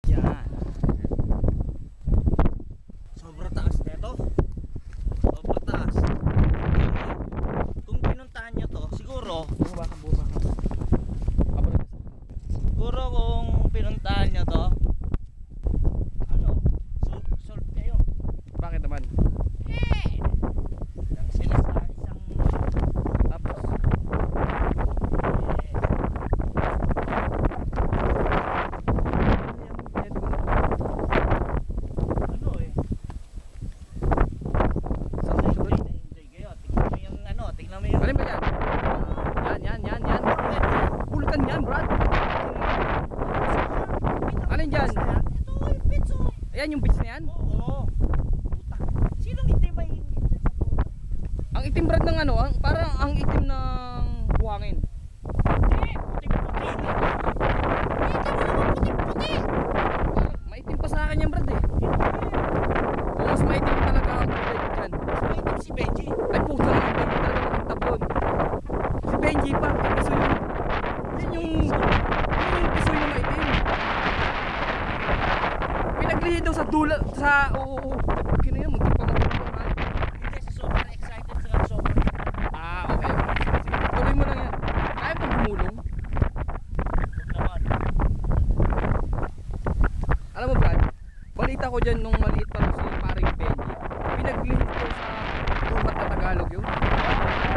Yan. Sobrang taas nito. Sobrang taas. Kung pinuntahan nyo to, siguro Bumaba ka. siguro kung pinuntahan nyo to, ano, solve kayo. Bakit naman? Lang sila sa isang Tapos, ano eh. sa susunod. Na-enjoy kayo. Tingnan mo yung ano, tingnan mo yung Alin ba yan? Yan. Bulkan yan, Brad. Alin dyan? Ito yung pizza. Ayan yung beach na yan. Oo. Puta. Sinong hindi may ingit dyan sa puta? Ang itim, Brad, ng ano, parang ang itim ng buhangin. Puting-puti. Kita mo naman puting-puti. Parang maitim pa sa akin yan, Brad eh. O mas maitim talaga ang kulay ko dyan. Mas maitim si Benji. Ay puta na, Benji talaga makintab doon. Si Benji pa, piso yun. Yun yung piso yung maitim. Pinaglihi daw sa dula, sa, oo. Kina yan, magpapagpapag. Hindi sa sobrang excited sa sobrang. Okay. Sige. Tuloy mo lang yan. Kaya pang gumulong. Huwag naman. Alam mo, Brad, balita ko dyan nung maliit pa nung si paring Benji. Pinaglihi daw sa duhat na Tagalog yun.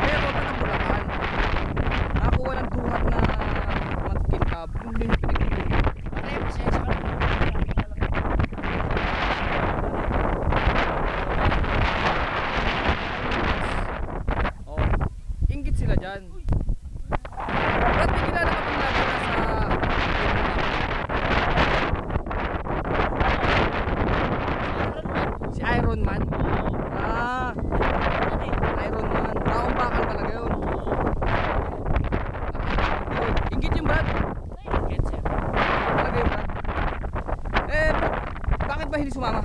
Pero ba ng Bulacan? Nakakuha ng duhat na makintab. Yun yung pinaglihi. Pare, pasensya ka na. Oh, inggit sila dyan. Brad, may kilala ka pang lagi na sa si Iron Man. Iron Man. Taong bakal talaga yun. Inggit yung Brad. Get sir. Talaga yung Brad. Bakit ba hindi sumama?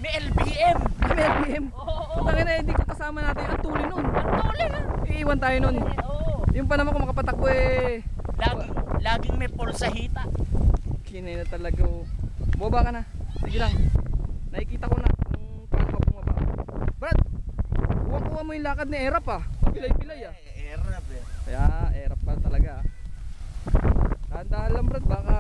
May LBM. May LBM. Oo. Putangin na, hindi ko kasama natin. Ang tuli nun. Ang tuli na. Iiwan tayo nun. Oo. Yung pa naman kung makapatakbo Laging may pulsahita. Kinay na talaga. Bumaba ka na. Sige lang. Nakikita ko na kung paano ka bumaba. Brad, kuha mo yung lakad ni Erap ah. Pilay-pilay ah. Erap eh. Kaya Erap pa talaga ah. Dahan-dahan lang, Brad, baka